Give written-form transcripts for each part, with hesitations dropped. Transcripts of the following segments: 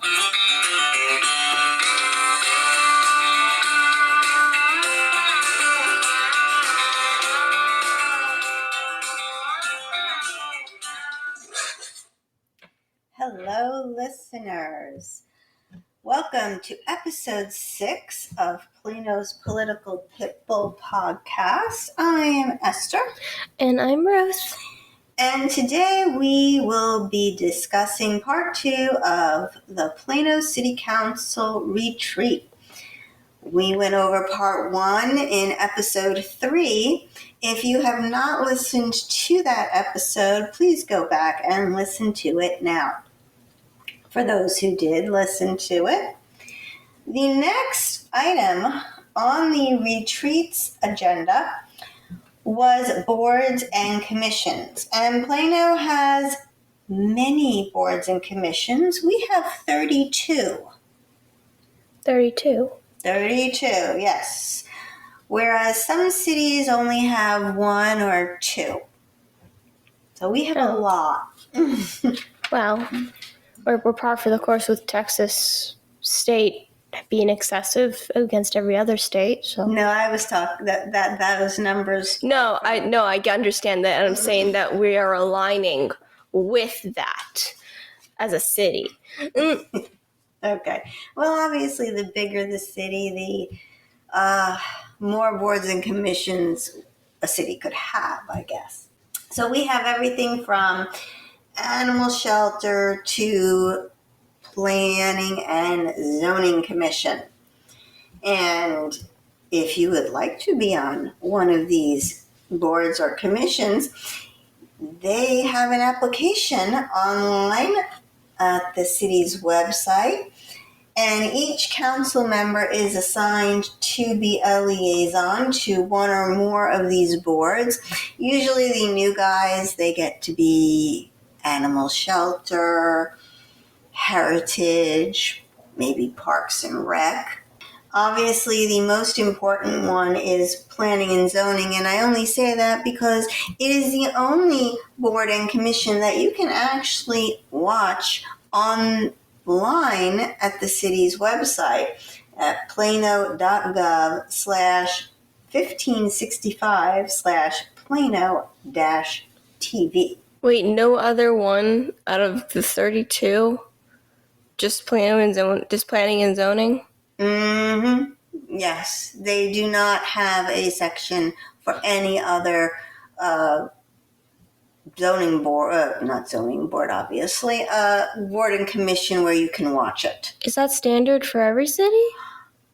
Hello, listeners. Welcome to episode 6 of Plano's Political Pitbull podcast. I am Esther. And I'm Ruth. And today we will be discussing part 2 of the Plano City Council Retreat. We went over part 1 in episode 3. If you have not listened to that episode, please go back and listen to it now. For those who did listen to it, the next item on the retreat's agenda was boards and commissions. And Plano has many boards and commissions. We have 32. 32, yes. Whereas some cities only have 1 or 2. So we have a lot. Wow. We're par for the course with Texas state being excessive against every other state. So No, I was talking that was numbers. No, I understand that, and I'm saying that we are aligning with that as a city. Okay. Well, obviously, the bigger the city, the more boards and commissions a city could have, I guess. So we have everything from animal shelter to planning and zoning commission. And if you would like to be on one of these boards or commissions, they have an application online at the city's website, and each council member is assigned to be a liaison to one or more of these boards. Usually the new guys, they get to be animal shelter, heritage, maybe parks and rec. Obviously, the most important one is planning and zoning, and I only say that because it is the only board and commission that you can actually watch online at the city's website at plano.gov/1565/Plano-TV. Wait, no other one out of the 32? Just planning and zoning? Mm-hmm. Yes, they do not have a section for any other zoning board, not zoning board, obviously, board and commission where you can watch it. Is that standard for every city?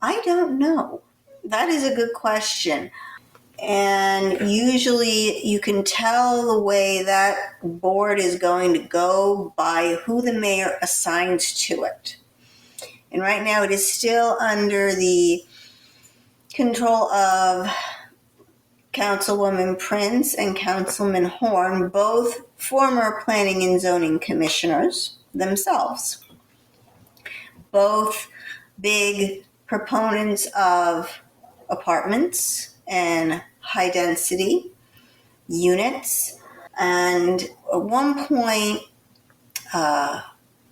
I don't know. That is a good question. And usually you can tell the way that board is going to go by who the mayor assigns to it. And right now it is still under the control of Councilwoman Prince and Councilman Horn, both former planning and zoning commissioners themselves. Both big proponents of apartments and high density units. And at one point,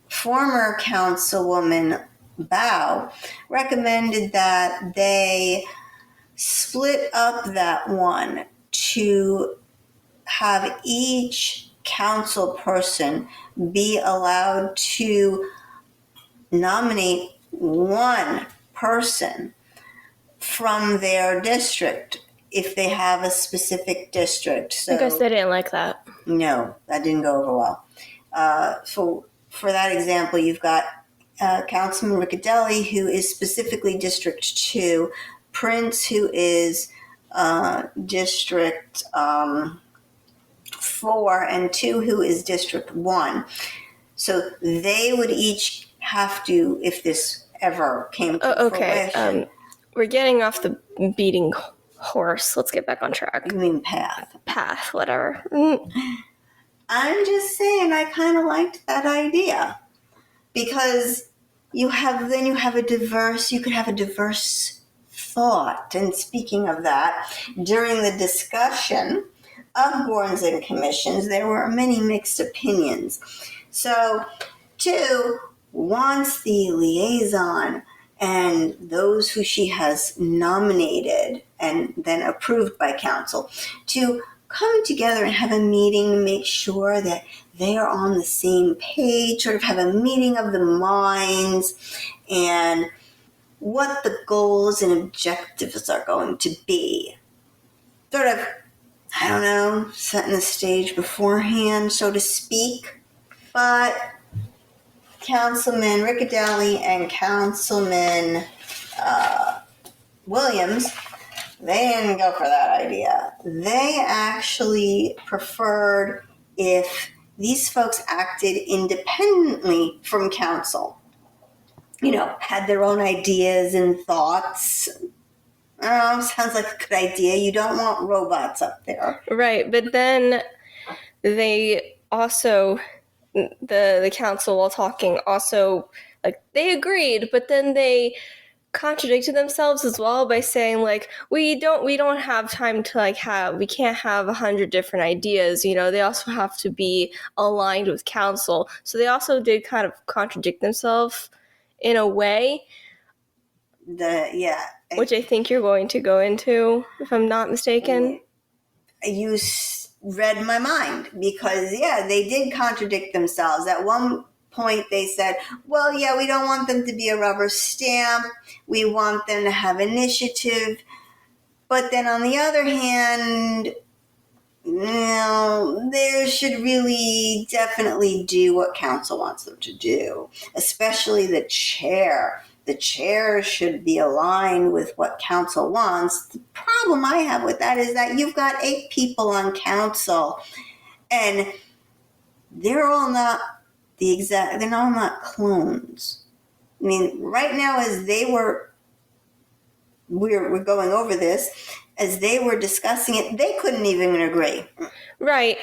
former Councilwoman Bow recommended that they split up that one to have each council person be allowed to nominate one person from their district if they have a specific district. So, I guess they didn't like that. No, that didn't go over well. So for that example, you've got Councilman Riccadelli, who is specifically District 2, Prince, who is District 4, and 2, who is District 1. So they would each have to, if this ever came to fruition. We're getting off the beating horse. Let's get back on track. You mean path. Path, whatever. I'm just saying I kind of liked that idea. Because you could have a diverse thought. And speaking of that, during the discussion of boards and commissions, there were many mixed opinions. So, 2, wants the liaison and those who she has nominated and then approved by council to come together and have a meeting to make sure that they are on the same page, sort of have a meeting of the minds and what the goals and objectives are going to be. Sort of, I don't know, setting the stage beforehand, so to speak. But Councilman Riccadelli and Councilman Williams, they didn't go for that idea. They actually preferred if these folks acted independently from council. Had their own ideas and thoughts. I don't know, sounds like a good idea. You don't want robots up there. Right, but then they also, the council while talking also, like, they agreed, but then they contradicted themselves as well by saying, like, we don't have time to we can't have 100 different ideas. They also have to be aligned with council. So they also did kind of contradict themselves in a way. Which I think you're going to go into, if I'm not mistaken. You read my mind because, they did contradict themselves. At one point they said, well, we don't want them to be a rubber stamp. We want them to have initiative. But then on the other hand, they should really definitely do what council wants them to do, especially the chair. The chair should be aligned with what council wants. The problem I have with that is that you've got 8 people on council, and they're all not they're all not clones. I mean, right now, as we're going over this, as they were discussing it, they couldn't even agree. Right.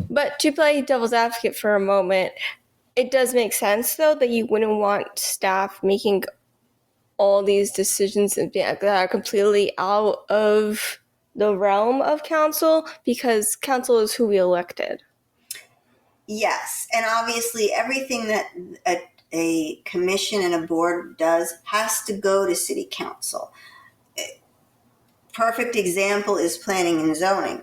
But to play devil's advocate for a moment, it does make sense, though, that you wouldn't want staff making all these decisions that are completely out of the realm of council, because council is who we elected. Yes, and obviously everything that a commission and a board does has to go to city council. Perfect example is planning and zoning.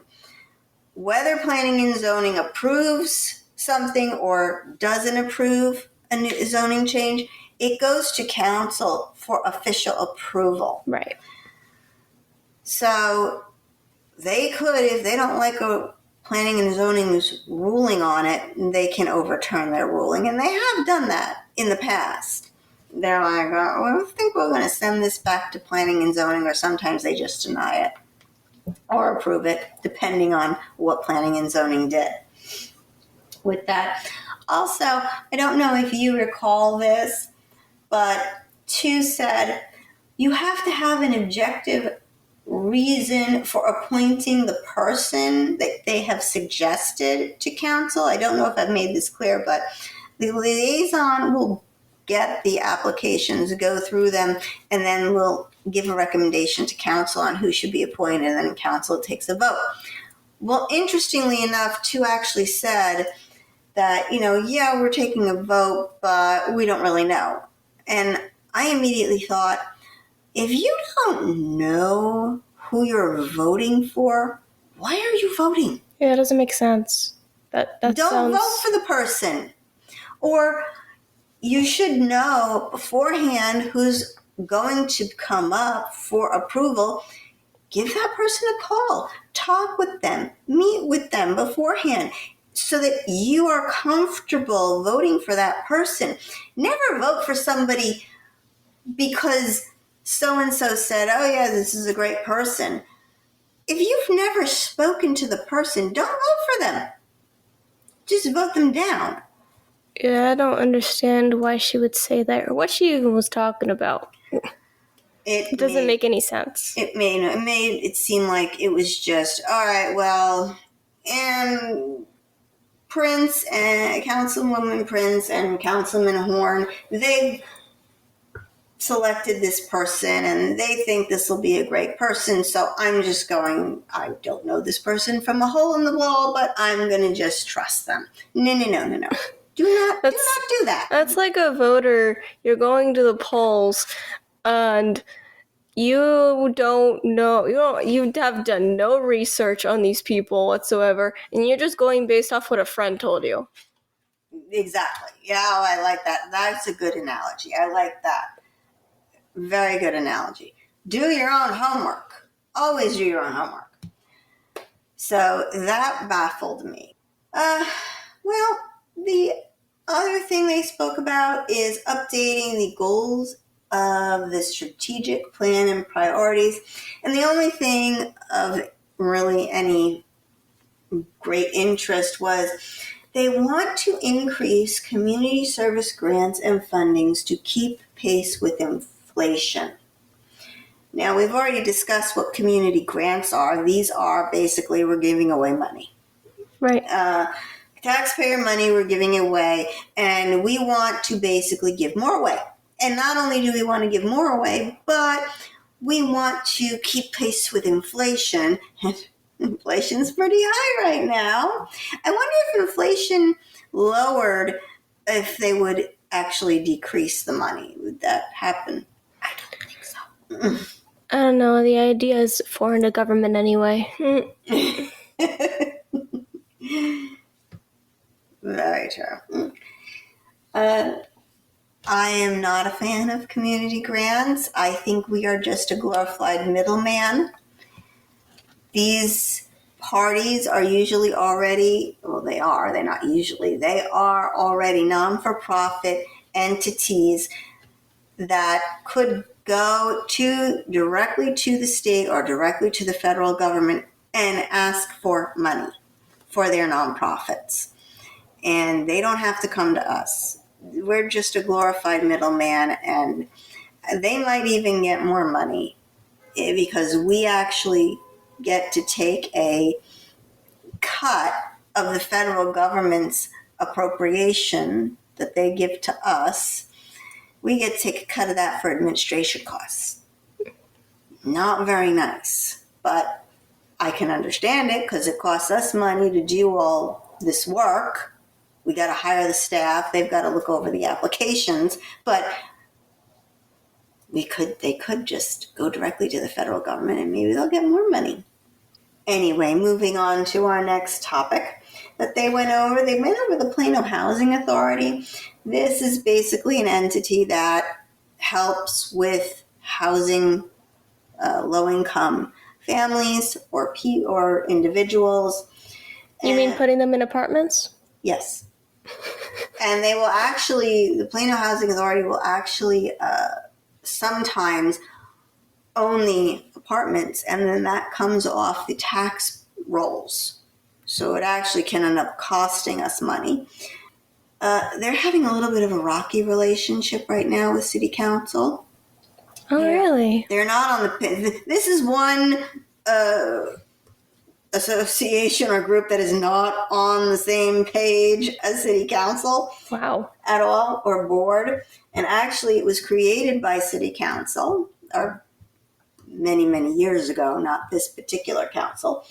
Whether planning and zoning approves something or doesn't approve a new zoning change, it goes to council for official approval. Right. So they could, if they don't like a planning and zoning's ruling on it, they can overturn their ruling. And they have done that in the past. They're like, I think we're going to send this back to planning and zoning, or sometimes they just deny it or approve it, depending on what planning and zoning did. With that, also, I don't know if you recall this, but 2 said you have to have an objective reason for appointing the person that they have suggested to council. I don't know if I've made this clear, but the liaison will get the applications, go through them, and then we'll give a recommendation to council on who should be appointed, and then council takes a vote. Well, interestingly enough, 2 actually said that, we're taking a vote, but we don't really know. And I immediately thought, if you don't know who you're voting for, why are you voting? Yeah, it doesn't make sense. Don't vote for the person. Or you should know beforehand who's going to come up for approval. Give that person a call. Talk with them. Meet with them beforehand so that you are comfortable voting for that person. Never vote for somebody because so-and-so said, oh yeah, this is a great person. If you've never spoken to the person, don't vote for them. Just vote them down. Yeah, I don't understand why she would say that, or what she even was talking about. It doesn't make any sense. It made it seem like it was just, all right, well, and Prince and Councilwoman Prince and Councilman Horn, they selected this person and they think this will be a great person, so I'm just going, I don't know this person from a hole in the wall, but I'm going to just trust them. No. Do not do that. That's like a voter. You're going to the polls, and you don't know. You have done no research on these people whatsoever, and you're just going based off what a friend told you. Exactly. Yeah, I like that. That's a good analogy. I like that. Very good analogy. Do your own homework. Always do your own homework. So that baffled me. Well, the other thing they spoke about is updating the goals of the strategic plan and priorities. And the only thing of really any great interest was they want to increase community service grants and fundings to keep pace with inflation. Now, we've already discussed what community grants are. These are basically we're giving away money. Right. Taxpayer money we're giving away, and we want to basically give more away. And not only do we want to give more away, but we want to keep pace with inflation. And inflation's pretty high right now. I wonder if inflation lowered, if they would actually decrease the money. Would that happen? I don't think so. I don't know. The idea is foreign to government anyway. Very true. I am not a fan of community grants. I think we are just a glorified middleman. These parties are usually already, well, they're not usually, they are already non-for-profit entities that could go directly to the state or directly to the federal government and ask for money for their nonprofits. And they don't have to come to us. We're just a glorified middleman, and they might even get more money because we actually get to take a cut of the federal government's appropriation that they give to us. We get to take a cut of that for administration costs. Not very nice, but I can understand it because it costs us money to do all this work. We got to hire the staff. They've got to look over the applications, but they could just go directly to the federal government and maybe they'll get more money. Anyway, moving on to our next topic that they went over. They went over the Plano Housing Authority. This is basically an entity that helps with housing low-income families or individuals. You mean putting them in apartments? Yes. And they will actually, the Plano Housing Authority will actually sometimes own the apartments, and then that comes off the tax rolls. So it actually can end up costing us money. They're having a little bit of a rocky relationship right now with City Council. Oh, really? They're not on the... This is one association or group that is not on the same page as City Council. Wow. At all, or board. And actually, it was created by City Council, or many, many years ago, not this particular council.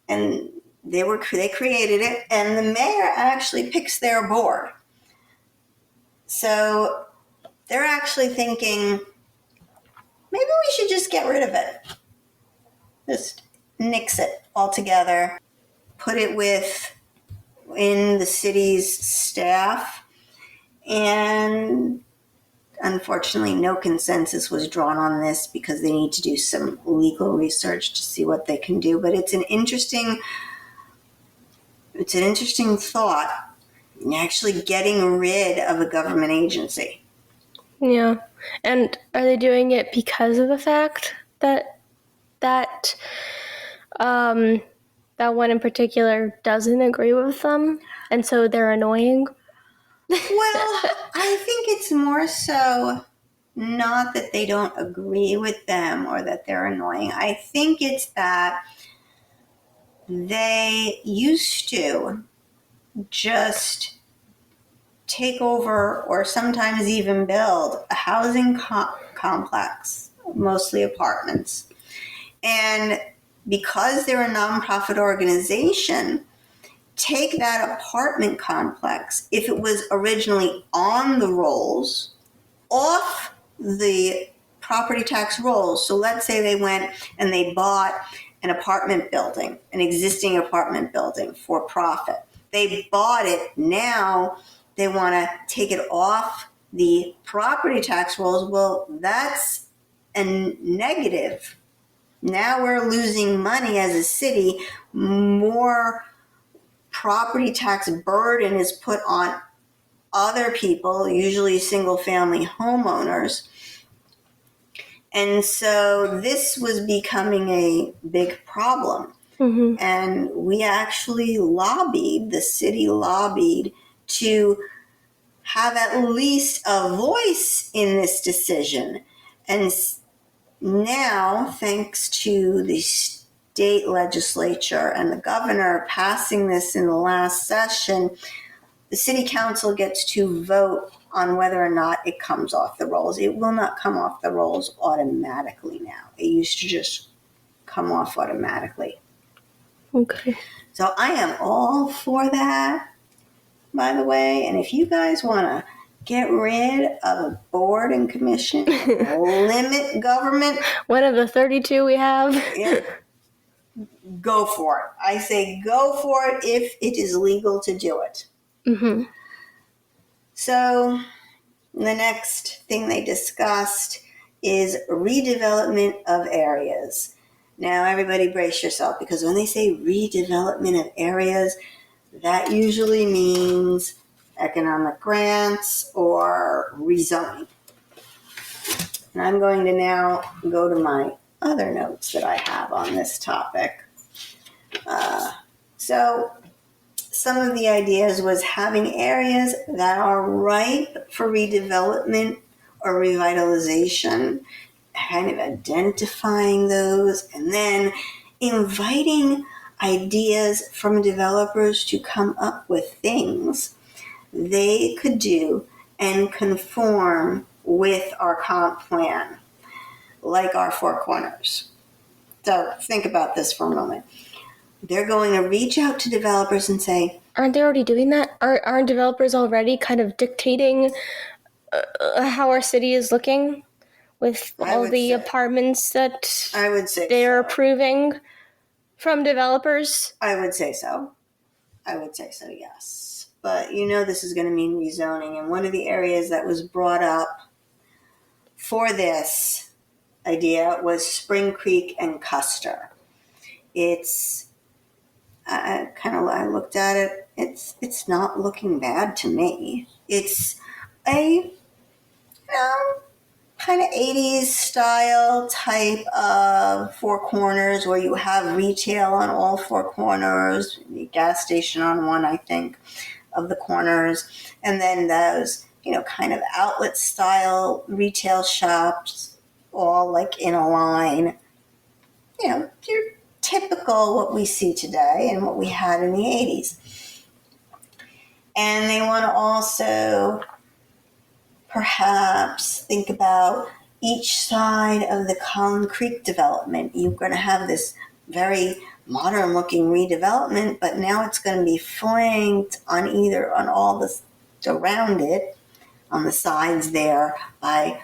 And they created it, and the mayor actually picks their board. So they're actually thinking, maybe we should just get rid of it. Just nix it altogether. Put it in the city's staff. And unfortunately, no consensus was drawn on this because they need to do some legal research to see what they can do. But it's an interesting thought, actually getting rid of a government agency. Yeah. And are they doing it because of the fact that one in particular doesn't agree with them, and so they're annoying? Well, I think it's more so not that they don't agree with them or that they're annoying. I think it's that they used to just take over or sometimes even build a housing complex, mostly apartments. And because they're a nonprofit organization, take that apartment complex, if it was originally on the rolls, off the property tax rolls. So let's say they went and they bought an apartment building, an existing apartment building for profit. They bought it. Now they want to take it off the property tax rolls. Well, that's a negative. Now we're losing money as a city. More property tax burden is put on other people, usually single family homeowners. And so this was becoming a big problem. Mm-hmm. And we actually the city lobbied to have at least a voice in this decision. And now, thanks to the state legislature and the governor passing this in the last session, the city council gets to vote on whether or not it comes off the rolls. It will not come off the rolls automatically now. It used to just come off automatically. Okay. So I am all for that, by the way. And if you guys want to get rid of a board and commission, limit government, one of the 32 we have, go for it. I say go for it if it is legal to do it. Mm-hmm. So the next thing they discussed is redevelopment of areas. Now, everybody brace yourself, because when they say redevelopment of areas, that usually means economic grants or rezoning. And I'm going to now go to my other notes that I have on this topic. So some of the ideas was having areas that are ripe for redevelopment or revitalization, kind of identifying those, and then inviting ideas from developers to come up with things they could do and conform with our comp plan, like our Four Corners. So think about this for a moment. They're going to reach out to developers and say, aren't they already doing that? Aren't developers already kind of dictating how our city is looking with all the apartments that I would say they're approving from developers? I would say so. Yes. But this is going to mean rezoning. And one of the areas that was brought up for this idea was Spring Creek and Custer. I looked at it. It's not looking bad to me. It's a kind of 80s style type of Four Corners, where you have retail on all four corners, the gas station on one, I think, of the corners, and then those kind of outlet style retail shops, all like in a line. You're typical what we see today and what we had in the 80s. And they want to also perhaps think about each side of the Collin Creek development. You're going to have this very modern looking redevelopment, but now it's going to be flanked on all this around it, on the sides there, by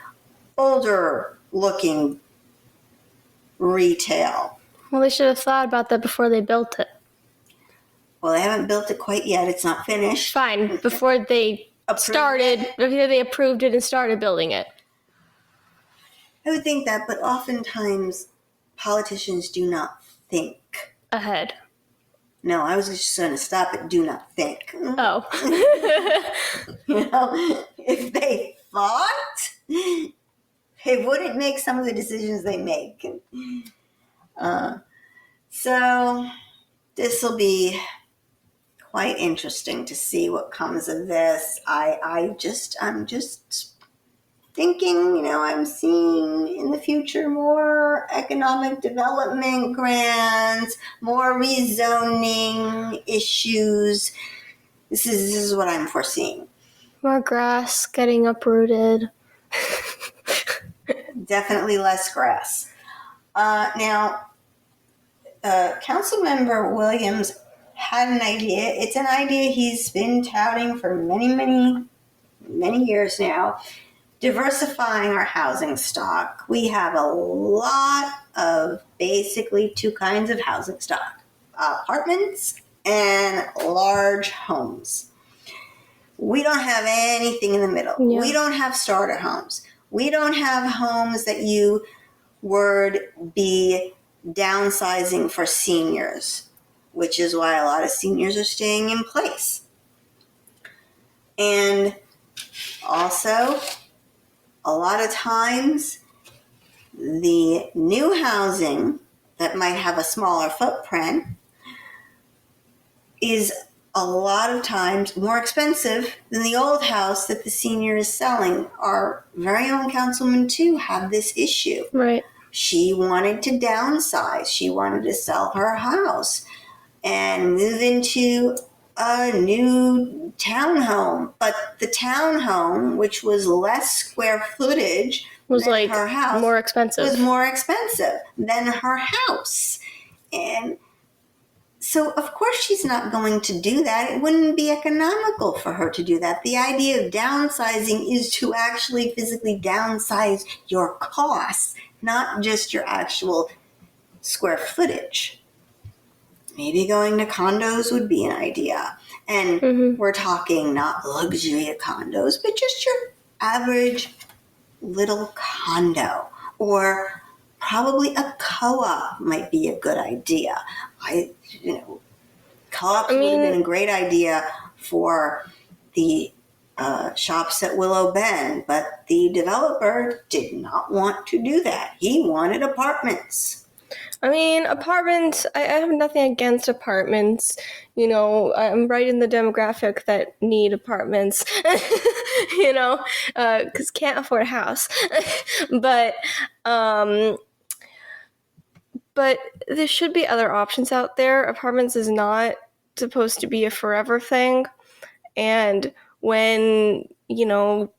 older looking retail. Well, they should have thought about that before they built it. Well, they haven't built it quite yet. It's not finished. Fine, before they before they approved it and started building it. I would think that, but oftentimes politicians do not think ahead. No, I was just going to stop at do not think. Oh. If they thought, they wouldn't make some of the decisions they make. So this will be quite interesting to see what comes of this. I'm just thinking, I'm seeing in the future more economic development grants, more rezoning issues. This is what I'm foreseeing. More grass getting uprooted. Definitely less grass. Now, Councilmember Williams had an idea. It's an idea he's been touting for many, many, many years now. Diversifying our housing stock. We have a lot of basically two kinds of housing stock: apartments and large homes. We don't have anything in the middle. Yeah. We don't have starter homes. We don't have homes that you would be downsizing for seniors, which is why a lot of seniors are staying in place. And also, a lot of times, the new housing that might have a smaller footprint is a lot of times more expensive than the old house that the senior is selling. Our very own councilman, too, had this issue. Right. She wanted to downsize. She wanted to sell her house and move into a new townhome. But the townhome, which was less square footage Was than like her house, more expensive. was more expensive than her house. And so, of course, she's not going to do that. It wouldn't be economical for her to do that. The idea of downsizing is to actually physically downsize your costs, not just your actual square footage. Maybe going to condos would be an idea. And we're talking not luxury condos, but just your average little condo, or probably a co-op might be a good idea. Co-ops would have been a great idea for the shops at Willow Bend, but the developer did not want to do that. He wanted apartments. I mean, apartments, I have nothing against apartments. You know, I'm right in the demographic that need apartments, you know, because can't afford a house. But there should be other options out there. Apartments is not supposed to be a forever thing. And when, you know,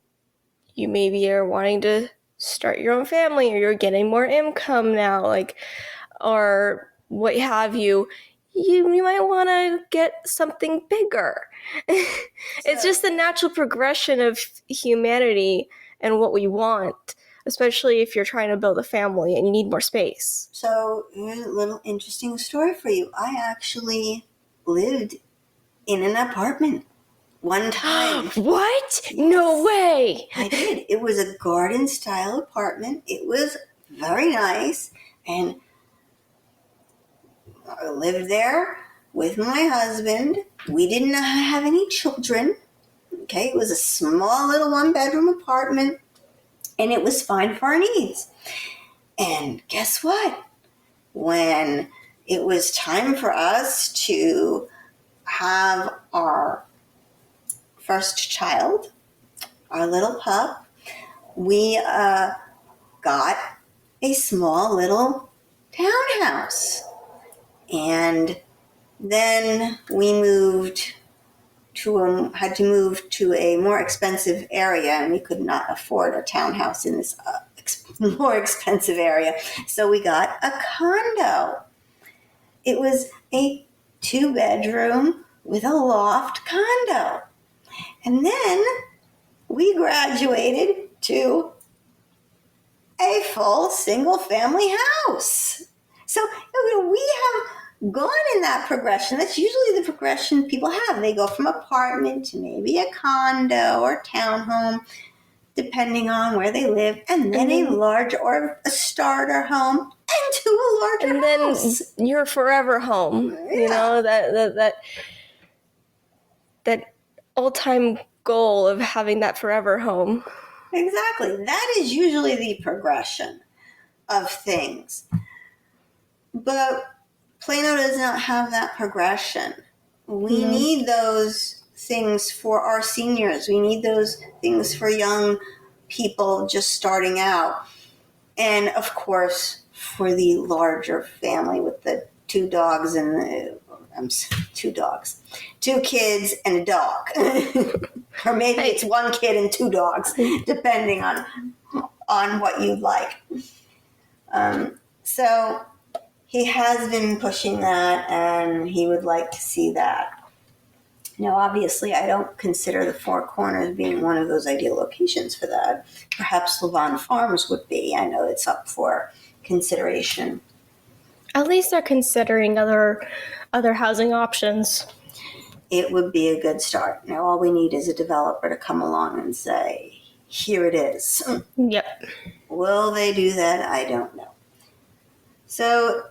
you maybe are wanting to start your own family, or you're getting more income now, like, or what have you, you might want to get something bigger. It's just the natural progression of humanity and what we want, especially if you're trying to build a family and you need more space. So here's a little interesting story for you. I actually lived in an apartment one time. What? Yes. No way! I did. It was a garden-style apartment. It was very nice, and I lived there with my husband. We didn't have any children. Okay, it was a small little one-bedroom apartment, and it was fine for our needs. And guess what? When it was time for us to have our first child, our little pup, we got a small little townhouse. And then we had to move to a more expensive area, and we could not afford a townhouse in this more expensive area. So we got a condo. It was a 2-bedroom with a loft condo. And then we graduated to a full single-family house. So we have gone in that progression. That's usually the progression people have. They go from apartment to maybe a condo or townhome, depending on where they live, and then a large or a starter home, and to a larger house. And then your forever home. Yeah. You know, that all-time goal of having that forever home. Exactly. That is usually the progression of things. But Plano does not have that progression. We need those things for our seniors. We need those things for young people just starting out. And, of course, for the larger family with the 2 dogs and 2 kids and a dog. Or maybe it's 1 kid and 2 dogs, depending on what you'd like. So he has been pushing that, and he would like to see that. Now, obviously, I don't consider the Four Corners being one of those ideal locations for that. Perhaps Levon Farms would be. I know it's up for consideration. At least they're considering other housing options. It would be a good start. Now, all we need is a developer to come along and say, here it is. Yep. Will they do that? I don't know. So,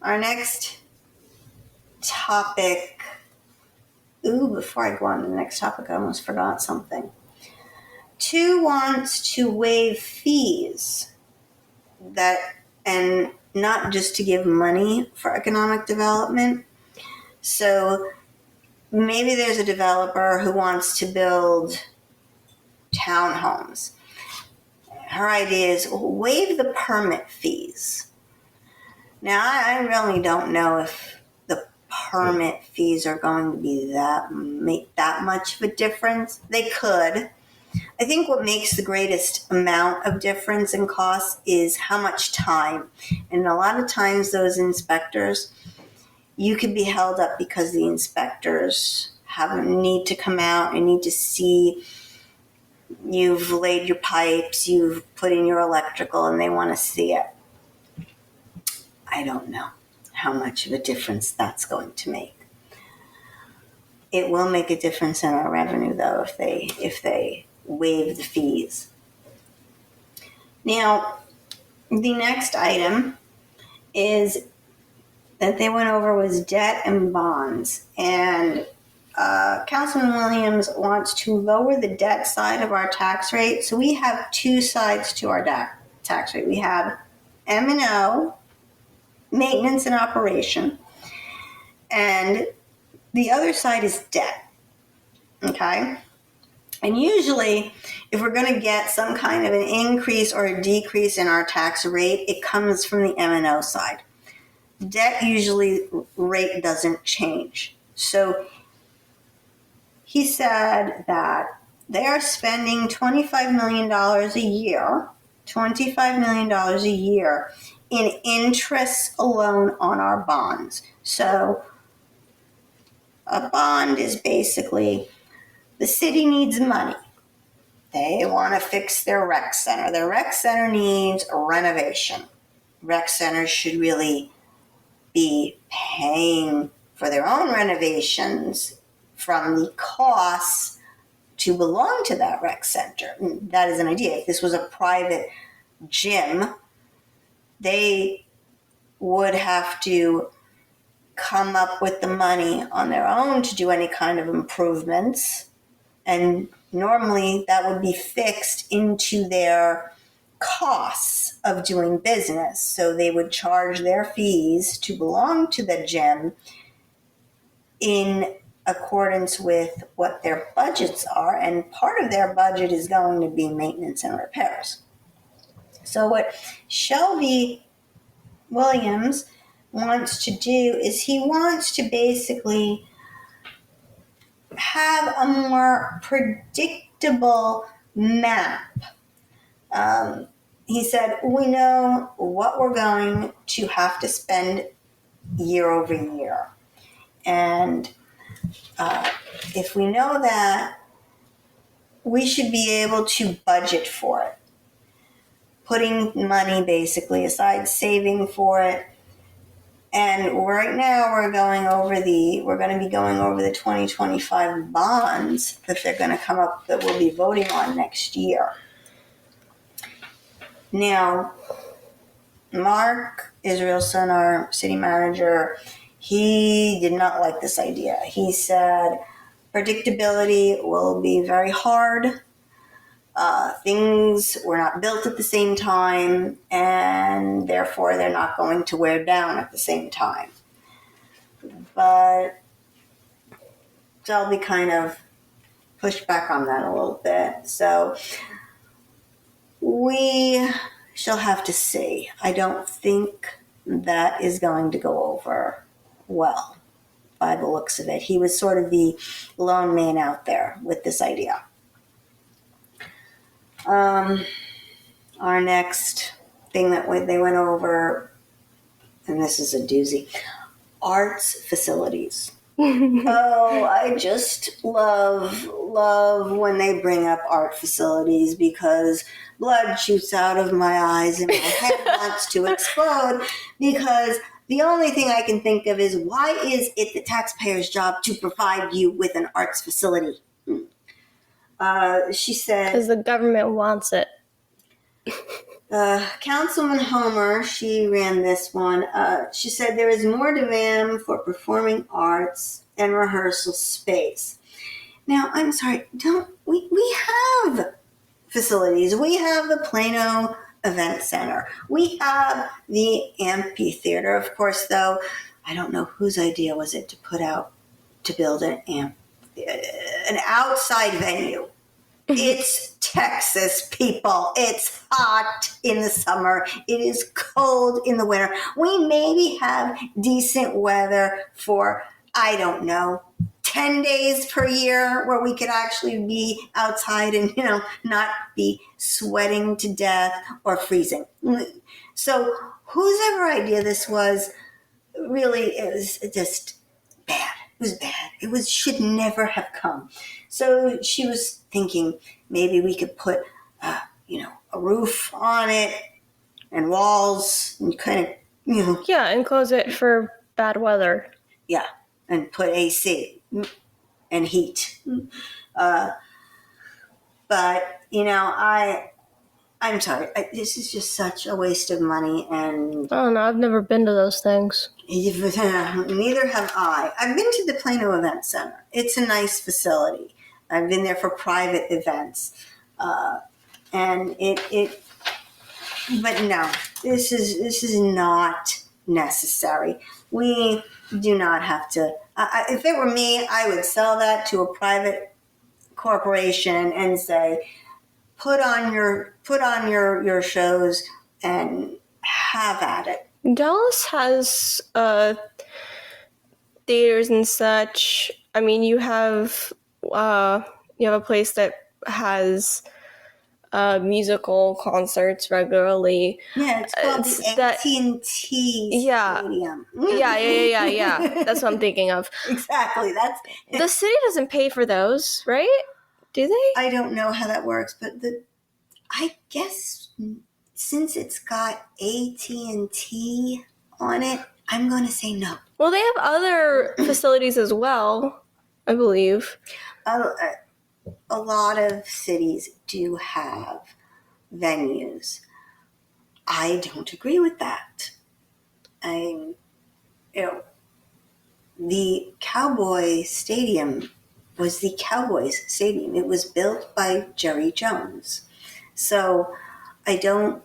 our next topic. Before I go on to the next topic, I almost forgot something. 2 wants to waive fees and not just to give money for economic development. So maybe there's a developer who wants to build townhomes. Her idea is waive the permit fees. Now, I really don't know if the permit fees are going to be make that much of a difference. They could. I think what makes the greatest amount of difference in cost is how much time. And a lot of times those inspectors, you could be held up because the inspectors need to come out and need to see you've laid your pipes, you've put in your electrical, and they want to see it. I don't know how much of a difference that's going to make. It will make a difference in our revenue, though, if they waive the fees. Now, the next item is that they went over was debt and bonds. And Councilman Williams wants to lower the debt side of our tax rate. So we have 2 sides to our tax rate. We have M&O, maintenance and operation, and the other side is debt. Okay? And usually, if we're going to get some kind of an increase or a decrease in our tax rate, it comes from the M&O side. Debt usually rate doesn't change. So he said that they are spending $25 million a year in interest alone on our bonds. So a bond is basically the city needs money. They want to fix their rec center. Their rec center needs a renovation. Rec centers should really be paying for their own renovations from the costs to belong to that rec center. That is an idea. If this was a private gym, they would have to come up with the money on their own to do any kind of improvements. And normally that would be fixed into their costs of doing business. So they would charge their fees to belong to the gym in accordance with what their budgets are. And part of their budget is going to be maintenance and repairs. So what Shelby Williams wants to do is he wants to basically have a more predictable map. He said, we know what we're going to have to spend year over year. And if we know that, we should be able to budget for it. Putting money basically aside, saving for it. And right now we're going to be going over the 2025 bonds that they're going to come up that we'll be voting on next year. Now, Mark Israelson, our city manager, he did not like this idea. He said predictability will be very hard. Things were not built at the same time, and therefore they're not going to wear down at the same time. But Shelby kind of pushed back on that a little bit. So we shall have to see. I don't think that is going to go over well by the looks of it. He was sort of the lone man out there with this idea. Our next thing that they went over and this is a doozy, arts facilities. Oh, I just love when they bring up art facilities because blood shoots out of my eyes and my head wants to explode because the only thing I can think of is why is it the taxpayer's job to provide you with an arts facility? She said... Because the government wants it. Councilman Homer, she ran this one. She said there is more demand for performing arts and rehearsal space. Now, I'm sorry, we have facilities. We have the Plano Event Center. We have the amphitheater. Of course, though, I don't know whose idea was it to build an outside venue. It's Texas, people. It's hot in the summer. It is cold in the winter. We maybe have decent weather for, I don't know, 10 days per year where we could actually be outside and, not be sweating to death or freezing. So whose ever idea this was, really, it was just bad. It was bad. It should never have come. So she was thinking maybe we could put, a roof on it and walls and kind of, Yeah, and close it for bad weather. Yeah, and put AC and heat. But, I'm sorry. This is just such a waste of money. And I don't know. I've never been to those things. Neither have I. I've been to the Plano Event Center. It's a nice facility. I've been there for private events. And but no, this is not necessary. We do not have to. If it were me, I would sell that to a private corporation and say, put on your shows and have at it. Dallas has theaters and such. I mean, you have a place that has musical concerts regularly. Yeah, it's called the AT&T Stadium. Yeah. That's what I'm thinking of. Exactly. The city doesn't pay for those, right? Do they? I don't know how that works, but I guess since it's got AT&T on it, I'm going to say no. Well, they have other facilities as well, I believe. A lot of cities do have venues. I don't agree with that. The Cowboy Stadium was the Cowboys Stadium. It was built by Jerry Jones. So I don't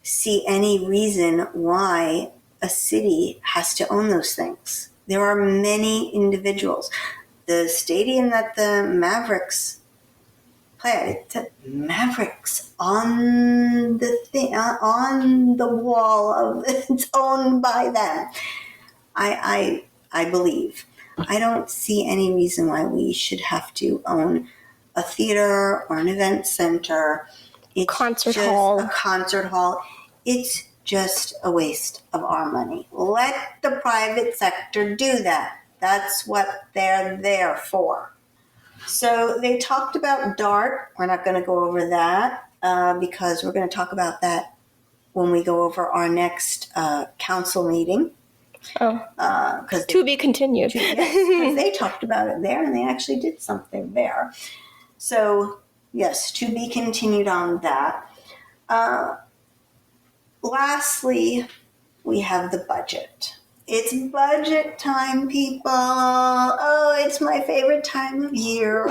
see any reason why a city has to own those things. There are many individuals. The stadium that the Mavericks play, the Mavericks on the wall of it's owned by them. I believe. I don't see any reason why we should have to own a theater or an event center. It's concert just hall. A concert hall. It's just a waste of our money. Let the private sector do that. That's what they're there for. So they talked about DART. We're not going to go over that because we're going to talk about that when we go over our next council meeting. Oh, to be continued. Yes, because they talked about it there, and they actually did something there. So, yes, to be continued on that. Lastly, we have the budget. It's budget time, people. Oh, it's my favorite time of year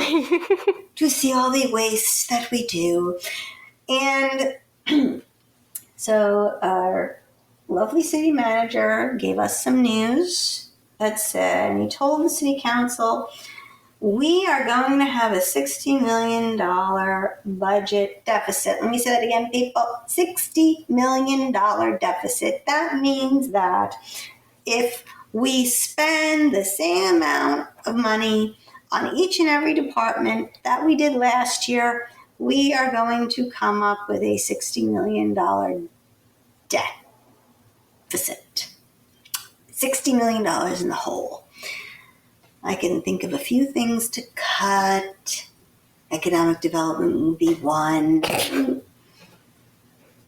to see all the waste that we do. And so our lovely city manager gave us some news that said, and he told the city council, we are going to have a $60 million budget deficit. Let me say that again, people. $60 million deficit. That means that if we spend the same amount of money on each and every department that we did last year, we are going to come up with a $60 million deficit. $60 million in the hole. I can think of a few things to cut. Economic development would be one.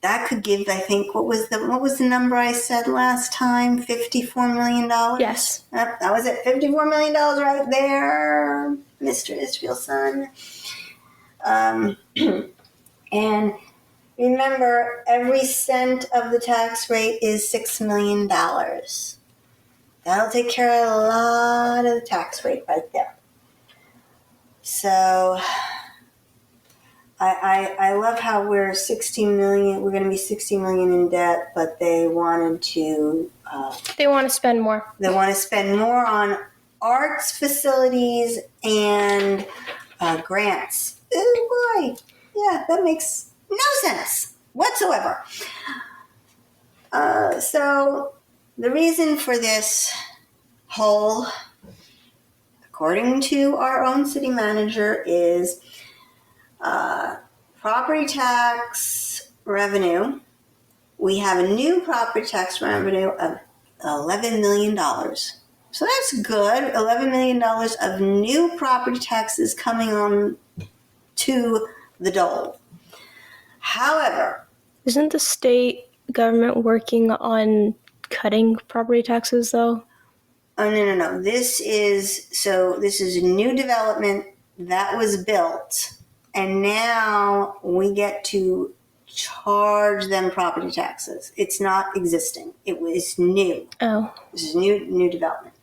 That could give, I think, what was the number I said last time? $54 million? Yes. That was it. $54 million right there, Mr. Israel's son. And remember, every cent of the tax rate is $6 million. That'll take care of a lot of the tax rate right there. So I love how we're 16 million. We're going to be 60 million in debt, but they wanted to. They want to spend more. They want to spend more on arts facilities and grants. Oh boy, yeah, that makes no sense whatsoever. So the reason for this hole, according to our own city manager, is property tax revenue. We have a new property tax revenue of $11 million. So that's good. $11 million of new property taxes coming on to the dole. However, isn't the state government working on cutting property taxes, though? Oh, no. This is a new development that was built, and now we get to charge them property taxes. It's not existing. It was new. Oh. This is new development.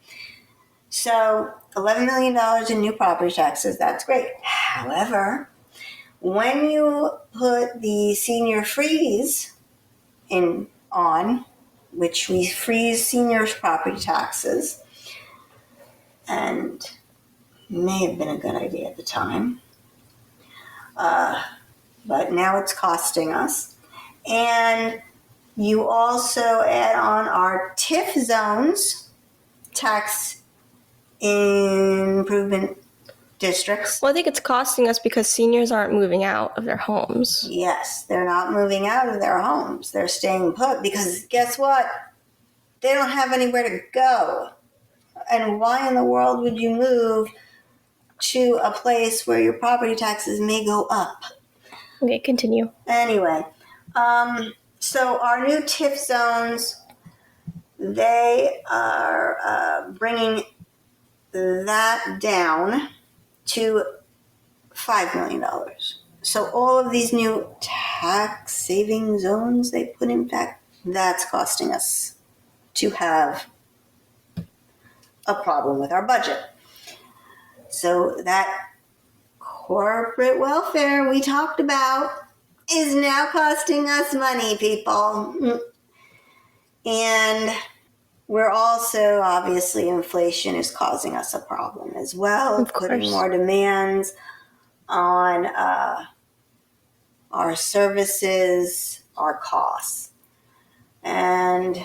So $11 million in new property taxes, that's great. However, when you put the senior freeze on, which we freeze seniors' property taxes, and may have been a good idea at the time, but now it's costing us. And you also add on our TIF zones, tax improvement districts. Well, I think it's costing us because seniors aren't moving out of their homes. Yes, they're not moving out of their homes. They're staying put because guess what? They don't have anywhere to go. And why in the world would you move to a place where your property taxes may go up? Okay, continue. Anyway, so our new TIF zones, they are bringing that down to $5 million. So all of these new tax saving zones they put in fact, that's costing us to have a problem with our budget. So that corporate welfare we talked about is now costing us money, people. And we're also, obviously, inflation is causing us a problem as well, putting more demands on our services, our costs. And,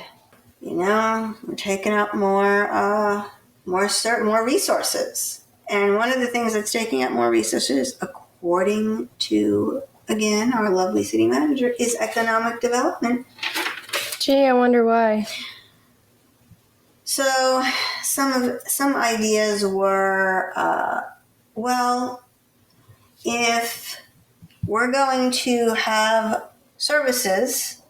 we're taking up more resources. And one of the things that's taking up more resources, according to, again, our lovely city manager, is economic development. Gee, I wonder why. So some ideas were, if we're going to have services,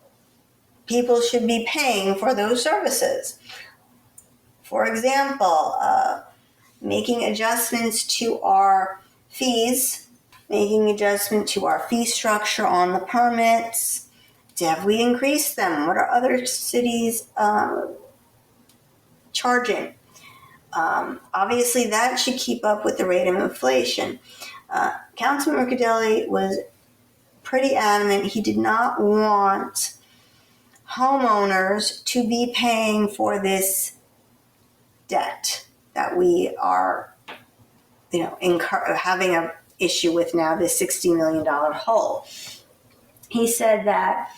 people should be paying for those services. For example, making adjustments to our fees, making adjustment to our fee structure on the permits. Have we increased them? What are other cities charging? Obviously, that should keep up with the rate of inflation. Councilman Riccadelli was pretty adamant. He did not want homeowners to be paying for this debt that we are, having an issue with now, this $60 million hole. He said that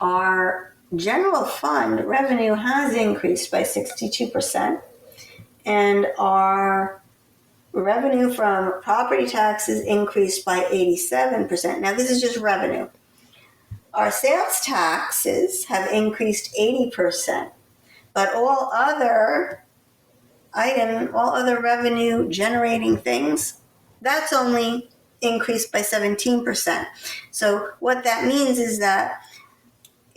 our general fund revenue has increased by 62%, and our revenue from property taxes increased by 87%. Now, this is just revenue. Our sales taxes have increased 80%, but all other revenue generating things, that's only increased by 17%. So what that means is that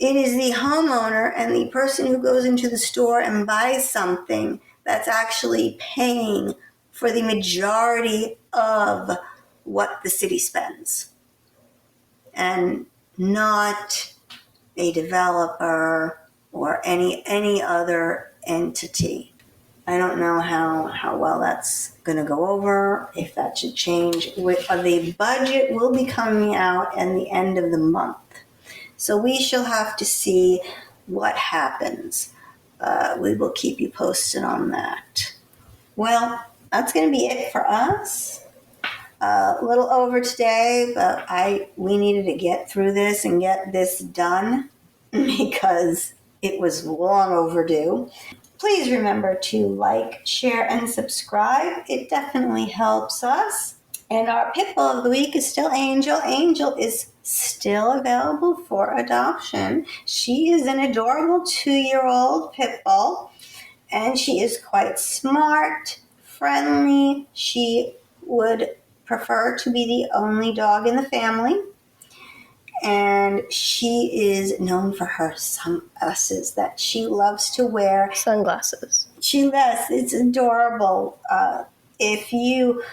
it is the homeowner and the person who goes into the store and buys something that's actually paying for the majority of what the city spends, and not a developer or any other entity. I don't know how well that's going to go over, if that should change. The budget will be coming out at the end of the month. So we shall have to see what happens. We will keep you posted on that. Well, that's going to be it for us. A little over today, but we needed to get through this and get this done because it was long overdue. Please remember to like, share, and subscribe. It definitely helps us. And our pit bull of the week is still Angel. Angel is still available for adoption. She is an adorable 2-year-old pit bull, and she is quite smart, friendly. She would prefer to be the only dog in the family. And she is known for her sunglasses that she loves to wear. Sunglasses. She loves, it's adorable. If you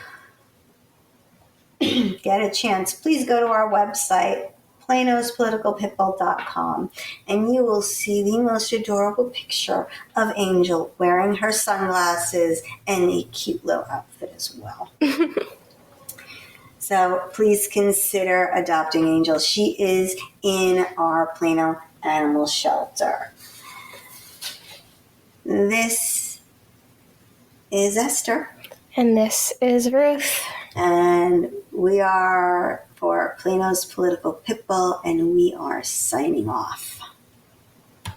get a chance, please go to our website, planospoliticalpitbull.com, and you will see the most adorable picture of Angel wearing her sunglasses and a cute little outfit as well. So please consider adopting Angel. She is in our Plano Animal Shelter. This is Esther. And this is Ruth. And we are for Plano's Political Pitbull, and we are signing off.